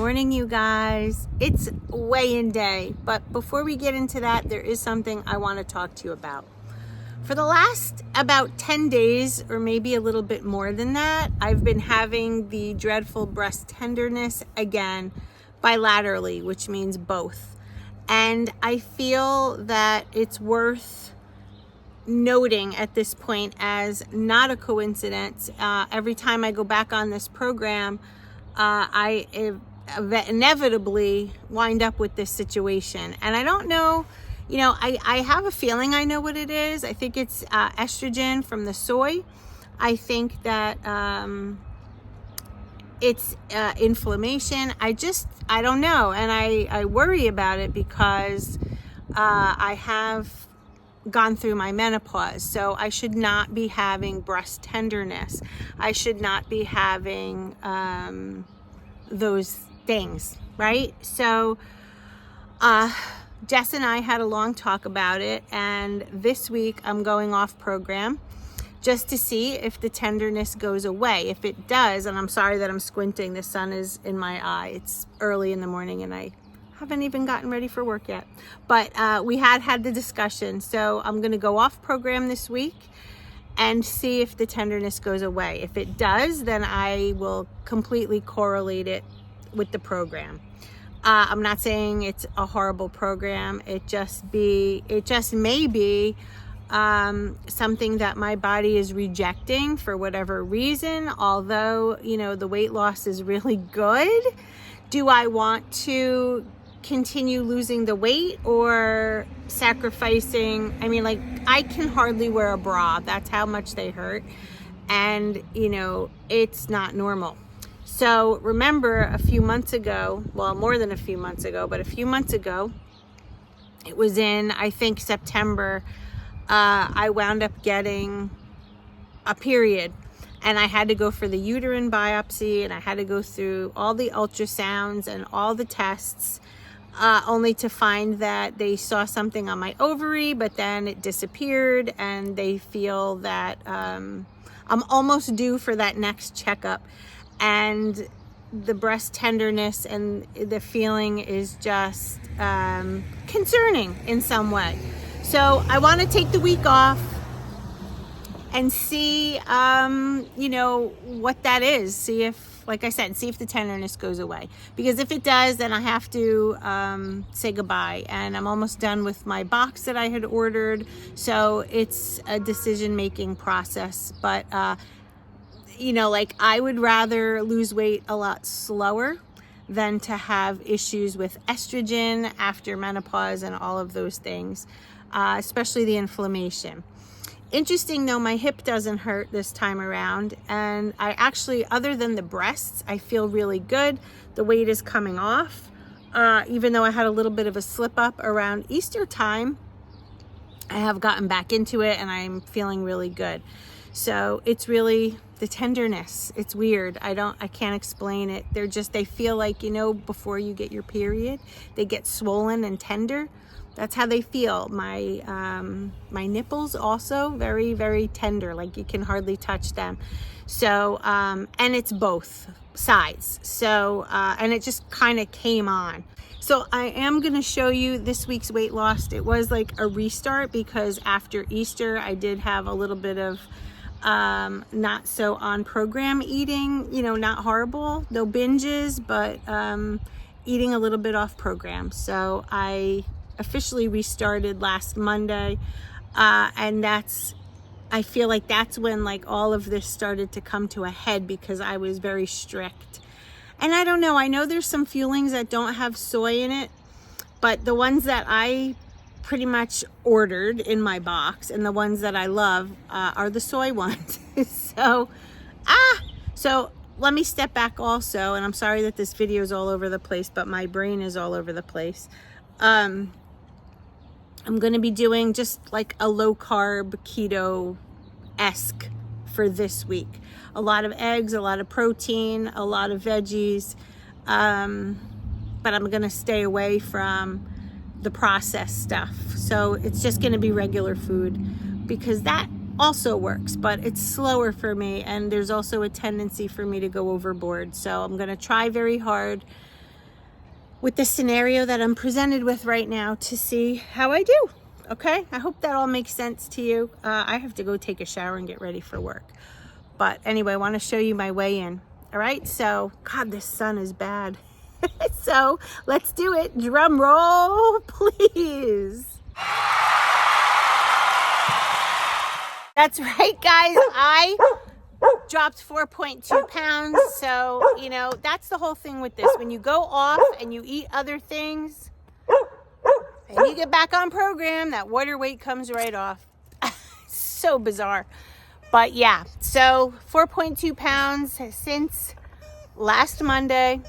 morning, you guys. It's weigh-in day, but before we get into that, there is something I want to talk to you about. For the last about 10 days, or maybe a little bit more than that, I've been having the dreadful breast tenderness again, bilaterally, which means both. And I feel that it's worth noting at this point as not a coincidence. Every time I go back on this program, I inevitably wind up with this situation. And I don't know, I have a feeling I know what it is. I think it's estrogen from the soy. I think that it's inflammation. I don't know. And I worry about it because I have gone through my menopause. So I should not be having breast tenderness. I should not be having those things, right? So Jess and I had a long talk about it, and this week I'm going off program just to see if the tenderness goes away. If it does, and I'm sorry that I'm squinting, the sun is in my eye. It's early in the morning and I haven't even gotten ready for work yet, but we had the discussion. So I'm going to go off program this week and see if the tenderness goes away. If it does, then I will completely correlate it with the program. I'm not saying it's a horrible program. It just may be something that my body is rejecting for whatever reason. Although, the weight loss is really good. Do I want to continue losing the weight or sacrificing? I can hardly wear a bra. That's how much they hurt. And, it's not normal. So remember a few months ago, well, more than a few months ago, but a few months ago, it was in, I think, September, I wound up getting a period. And I had to go for the uterine biopsy, and I had to go through all the ultrasounds and all the tests, only to find that they saw something on my ovary, but then it disappeared, and they feel that I'm almost due for that next checkup. And the breast tenderness and the feeling is just concerning in some way. So I want to take the week off and see, what that is. See if, like I said, see if the tenderness goes away. Because if it does, then I have to say goodbye. And I'm almost done with my box that I had ordered. So it's a decision-making process. But, I would rather lose weight a lot slower than to have issues with estrogen after menopause and all of those things, especially the inflammation. Interesting though, my hip doesn't hurt this time around, and I actually, other than the breasts, I feel really good. The weight is coming off, even though I had a little bit of a slip up around Easter time. I have gotten back into it and I'm feeling really good. So it's really the tenderness. It's weird. I can't explain it. They feel like, before you get your period, they get swollen and tender. That's how they feel. My nipples also very, very tender, like you can hardly touch them. So, and it's both sides. So, and it just kind of came on. So I am going to show you this week's weight loss. It was like a restart because after Easter, I did have a little bit of not so on program eating, not horrible, no binges, but eating a little bit off program. So I officially restarted last Monday, and I feel like that's when all of this started to come to a head because I was very strict. And I don't know, I know there's some fuelings that don't have soy in it, but the ones that I pretty much ordered in my box and the ones that I love are the soy ones. So let me step back also, and I'm sorry that this video is all over the place, but my brain is all over the place. I'm going to be doing just like a low carb keto-esque for this week. A lot of eggs, a lot of protein, a lot of veggies, but I'm going to stay away from the processed stuff. So it's just going to be regular food because that also works, but it's slower for me, and there's also a tendency for me to go overboard. So I'm going to try very hard with the scenario that I'm presented with right now to see how I do. Okay, I hope that all makes sense to you. I have to go take a shower and get ready for work. But anyway, I want to show you my way in. All right, so God, this sun is bad. So let's do it. Drum roll, please. That's right, guys. I dropped 4.2 pounds. So, you know, that's the whole thing with this. When you go off and you eat other things and you get back on program, that water weight comes right off. So bizarre. But yeah, so 4.2 pounds since last Monday.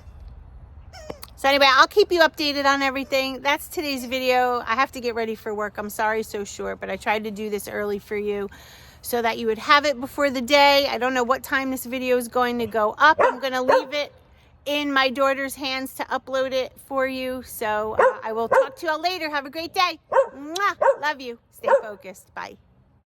So anyway, I'll keep you updated on everything. That's today's video. I have to get ready for work. I'm sorry so short, but I tried to do this early for you so that you would have it before the day. I don't know what time this video is going to go up. I'm going to leave it in my daughter's hands to upload it for you. So I will talk to you all later. Have a great day. Mwah! Love you. Stay focused. Bye.